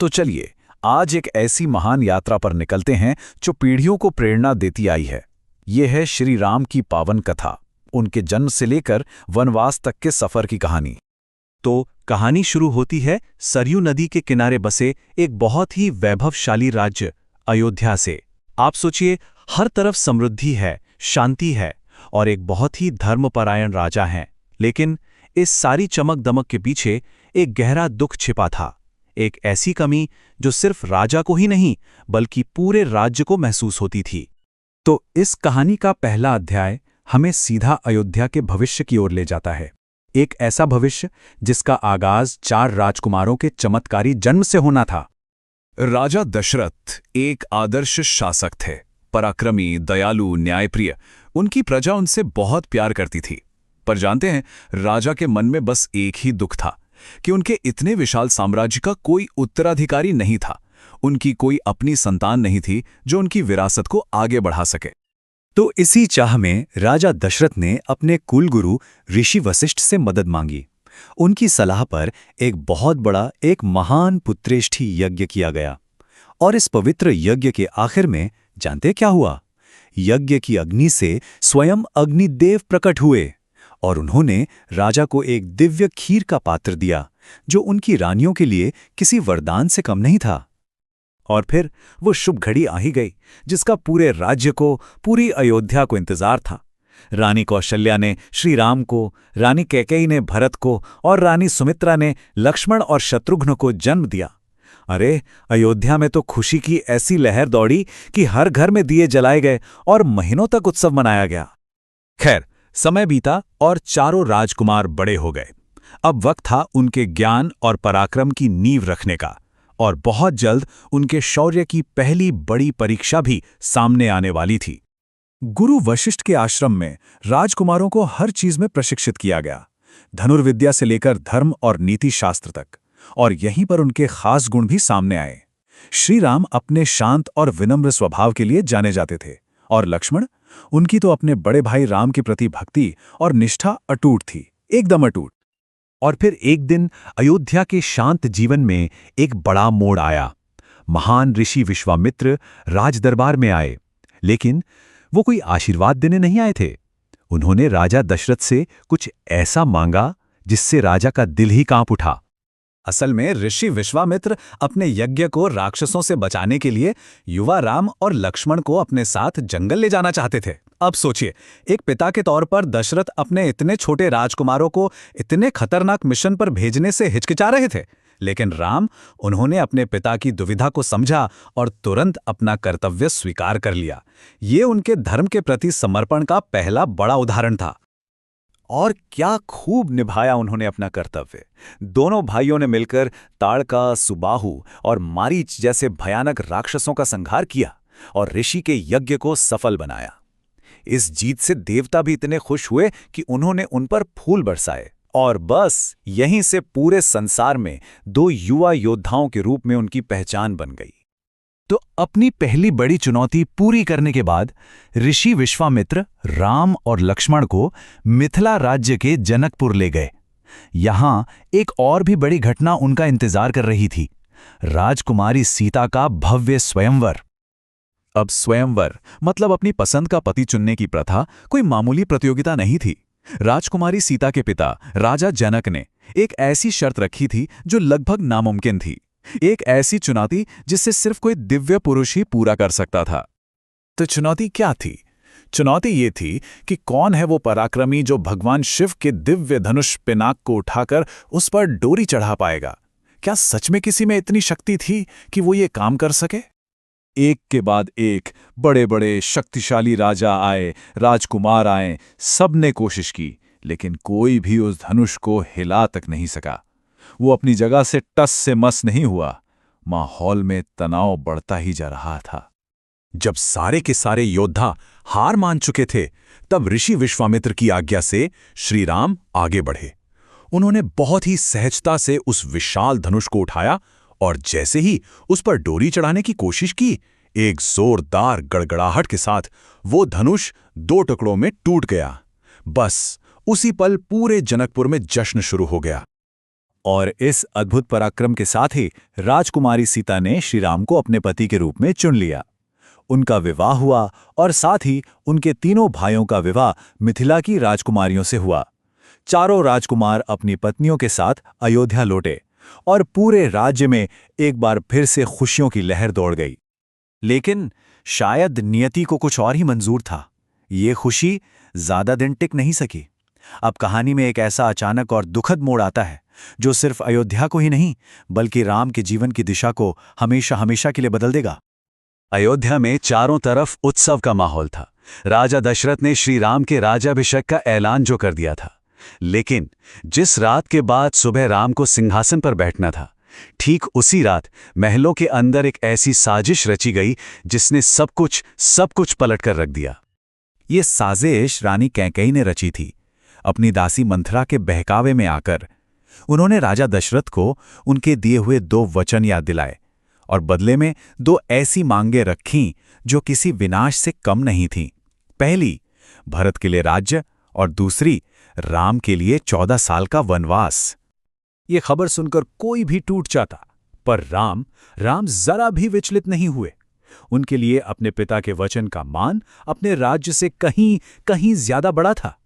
तो चलिए आज एक ऐसी महान यात्रा पर निकलते हैं जो पीढ़ियों को प्रेरणा देती आई है। ये है श्री राम की पावन कथा, उनके जन्म से लेकर वनवास तक के सफर की कहानी। तो कहानी शुरू होती है सरयू नदी के किनारे बसे एक बहुत ही वैभवशाली राज्य अयोध्या से। आप सोचिए, हर तरफ समृद्धि है, शांति है और एक बहुत ही धर्मपरायण राजा हैं। लेकिन इस सारी चमक दमक के पीछे एक गहरा दुख छिपा था, एक ऐसी कमी जो सिर्फ राजा को ही नहीं बल्कि पूरे राज्य को महसूस होती थी। तो इस कहानी का पहला अध्याय हमें सीधा अयोध्या के भविष्य की ओर ले जाता है। एक ऐसा भविष्य जिसका आगाज 4 राजकुमारों के चमत्कारी जन्म से होना था। राजा दशरथ एक आदर्श शासक थे, पराक्रमी, दयालु, न्यायप्रिय। उनकी प्रजा उनसे बहुत प्यार करती थी। पर जानते हैं, राजा के मन में बस एक ही दुख था कि उनके इतने विशाल साम्राज्य का कोई उत्तराधिकारी नहीं था। उनकी कोई अपनी संतान नहीं थी जो उनकी विरासत को आगे बढ़ा सके। तो इसी चाह में राजा दशरथ ने अपने कुलगुरु ऋषि वशिष्ठ से मदद मांगी। उनकी सलाह पर एक बहुत बड़ा, एक महान पुत्रेष्ठी यज्ञ किया गया। और इस पवित्र यज्ञ के आखिर में जानते क्या हुआ? यज्ञ की अग्नि से स्वयं अग्निदेव प्रकट हुए और उन्होंने राजा को एक दिव्य खीर का पात्र दिया जो उनकी रानियों के लिए किसी वरदान से कम नहीं था। और फिर वो शुभ घड़ी आ ही गई जिसका पूरे राज्य को, पूरी अयोध्या को इंतजार था। रानी कौशल्या ने श्री राम को, रानी कैकेयी ने भरत को और रानी सुमित्रा ने लक्ष्मण और शत्रुघ्न को जन्म दिया। अरे, अयोध्या में तो खुशी की ऐसी लहर दौड़ी कि हर घर में दिए जलाए गए और महीनों तक उत्सव मनाया गया। खैर, समय बीता और चारों राजकुमार बड़े हो गए। अब वक्त था उनके ज्ञान और पराक्रम की नींव रखने का, और बहुत जल्द उनके शौर्य की पहली बड़ी परीक्षा भी सामने आने वाली थी। गुरु वशिष्ठ के आश्रम में राजकुमारों को हर चीज में प्रशिक्षित किया गया, धनुर्विद्या से लेकर धर्म और नीति शास्त्र तक। और यहीं पर उनके खास गुण भी सामने आए। श्री राम अपने शांत और विनम्र स्वभाव के लिए जाने जाते थे, और लक्ष्मण, उनकी तो अपने बड़े भाई राम के प्रति भक्ति और निष्ठा अटूट थी, एकदम अटूट। और फिर एक दिन अयोध्या के शांत जीवन में एक बड़ा मोड़ आया। महान ऋषि विश्वामित्र राजदरबार में आए, लेकिन वो कोई आशीर्वाद देने नहीं आए थे। उन्होंने राजा दशरथ से कुछ ऐसा मांगा जिससे राजा का दिल ही कांप उठा। असल में ऋषि विश्वामित्र अपने यज्ञ को राक्षसों से बचाने के लिए युवा राम और लक्ष्मण को अपने साथ जंगल ले जाना चाहते थे। अब सोचिए, एक पिता के तौर पर दशरथ अपने इतने छोटे राजकुमारों को इतने खतरनाक मिशन पर भेजने से हिचकिचा रहे थे। लेकिन राम, उन्होंने अपने पिता की दुविधा को समझा और तुरंत अपना कर्तव्य स्वीकार कर लिया। ये उनके धर्म के प्रति समर्पण का पहला बड़ा उदाहरण था। और क्या खूब निभाया उन्होंने अपना कर्तव्य। दोनों भाइयों ने मिलकर ताड़का, सुबाहु और मारीच जैसे भयानक राक्षसों का संहार किया और ऋषि के यज्ञ को सफल बनाया। इस जीत से देवता भी इतने खुश हुए कि उन्होंने उन पर फूल बरसाए, और बस यहीं से पूरे संसार में 2 युवा योद्धाओं के रूप में उनकी पहचान बन गई। तो अपनी पहली बड़ी चुनौती पूरी करने के बाद ऋषि विश्वामित्र राम और लक्ष्मण को मिथिला राज्य के जनकपुर ले गए। यहां एक और भी बड़ी घटना उनका इंतजार कर रही थी, राजकुमारी सीता का भव्य स्वयंवर। अब स्वयंवर मतलब अपनी पसंद का पति चुनने की प्रथा कोई मामूली प्रतियोगिता नहीं थी। राजकुमारी सीता के पिता राजा जनक ने एक ऐसी शर्त रखी थी जो लगभग नामुमकिन थी, एक ऐसी चुनौती जिसे सिर्फ कोई दिव्य पुरुष ही पूरा कर सकता था। तो चुनौती क्या थी? चुनौती ये थी कि कौन है वो पराक्रमी जो भगवान शिव के दिव्य धनुष पिनाक को उठाकर उस पर डोरी चढ़ा पाएगा। क्या सच में किसी में इतनी शक्ति थी कि वो ये काम कर सके? एक के बाद एक बड़े बड़े शक्तिशाली राजा आए, राजकुमार आए, सबने कोशिश की, लेकिन कोई भी उस धनुष को हिला तक नहीं सका। वो अपनी जगह से टस से मस नहीं हुआ। माहौल में तनाव बढ़ता ही जा रहा था। जब सारे के सारे योद्धा हार मान चुके थे, तब ऋषि विश्वामित्र की आज्ञा से श्री राम आगे बढ़े। उन्होंने बहुत ही सहजता से उस विशाल धनुष को उठाया और जैसे ही उस पर डोरी चढ़ाने की कोशिश की, एक जोरदार गड़गड़ाहट के साथ वो धनुष 2 टुकड़ों में टूट गया। बस उसी पल पूरे जनकपुर में जश्न शुरू हो गया। और इस अद्भुत पराक्रम के साथ ही राजकुमारी सीता ने श्री राम को अपने पति के रूप में चुन लिया। उनका विवाह हुआ और साथ ही उनके तीनों भाइयों का विवाह मिथिला की राजकुमारियों से हुआ। चारों राजकुमार अपनी पत्नियों के साथ अयोध्या लौटे और पूरे राज्य में एक बार फिर से खुशियों की लहर दौड़ गई। लेकिन शायद नियति को कुछ और ही मंजूर था। ये खुशी ज्यादा दिन टिक नहीं सकी। अब कहानी में एक ऐसा अचानक और दुखद मोड़ आता है जो सिर्फ अयोध्या को ही नहीं बल्कि राम के जीवन की दिशा को हमेशा हमेशा के लिए बदल देगा। अयोध्या में चारों तरफ उत्सव का माहौल था। राजा दशरथ ने श्री राम के राज्याभिषेक का ऐलान जो कर दिया था, लेकिन जिस रात के बाद सुबह राम को सिंहासन पर बैठना था, ठीक उसी रात महलों के अंदर एक ऐसी साजिश रची गई जिसने सब कुछ पलट कर रख दिया। ये साजिश रानी कैकेयी ने रची थी। अपनी दासी मंथरा के बहकावे में आकर उन्होंने राजा दशरथ को उनके दिए हुए 2 वचन याद दिलाए और बदले में 2 ऐसी मांगें रखीं जो किसी विनाश से कम नहीं थीं। पहली, भरत के लिए राज्य और दूसरी, राम के लिए 14 साल का वनवास। ये खबर सुनकर कोई भी टूट जाता, पर राम जरा भी विचलित नहीं हुए। उनके लिए अपने पिता के वचन का मान अपने राज्य से कहीं ज्यादा बड़ा था।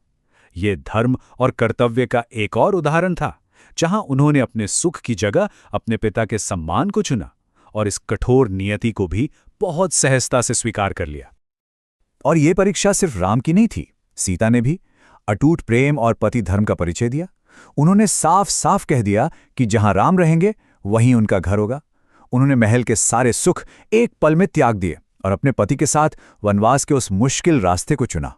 ये धर्म और कर्तव्य का एक और उदाहरण था, जहां उन्होंने अपने सुख की जगह अपने पिता के सम्मान को चुना और इस कठोर नियति को भी बहुत सहजता से स्वीकार कर लिया। और ये परीक्षा सिर्फ राम की नहीं थी, सीता ने भी अटूट प्रेम और पति धर्म का परिचय दिया। उन्होंने साफ साफ कह दिया कि जहां राम रहेंगे वहीं उनका घर होगा। उन्होंने महल के सारे सुख एक पल में त्याग दिए और अपने पति के साथ वनवास के उस मुश्किल रास्ते को चुना।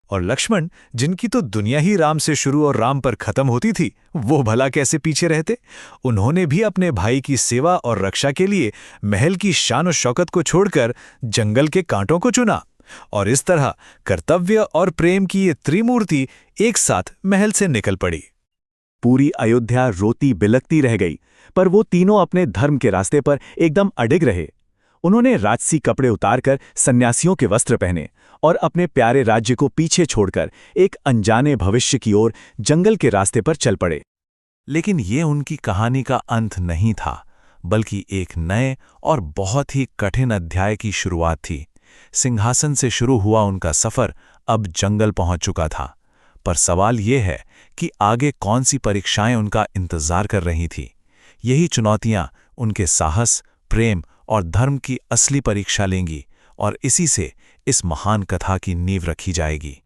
और लक्ष्मण, जिनकी तो दुनिया ही राम से शुरू और राम पर खत्म होती थी, वो भला कैसे पीछे रहते? उन्होंने भी अपने भाई की सेवा और रक्षा के लिए महल की शान और शौकत को छोड़कर जंगल के कांटों को चुना। और इस तरह कर्तव्य और प्रेम की ये त्रिमूर्ति एक साथ महल से निकल पड़ी। पूरी अयोध्या रोती बिलखती रह गई, पर वो तीनों अपने धर्म के रास्ते पर एकदम अडिग रहे। उन्होंने राजसी कपड़े उतारकर सन्यासियों के वस्त्र पहने और अपने प्यारे राज्य को पीछे छोड़कर एक अनजाने भविष्य की ओर जंगल के रास्ते पर चल पड़े। लेकिन ये उनकी कहानी का अंत नहीं था, बल्कि एक नए और बहुत ही कठिन अध्याय की शुरुआत थी। सिंहासन से शुरू हुआ उनका सफर अब जंगल पहुंच चुका था, पर सवाल ये है कि आगे कौन सी परीक्षाएं उनका इंतजार कर रही थी। यही चुनौतियां उनके साहस, प्रेम और धर्म की असली परीक्षा लेंगी और इसी से इस महान कथा की नींव रखी जाएगी।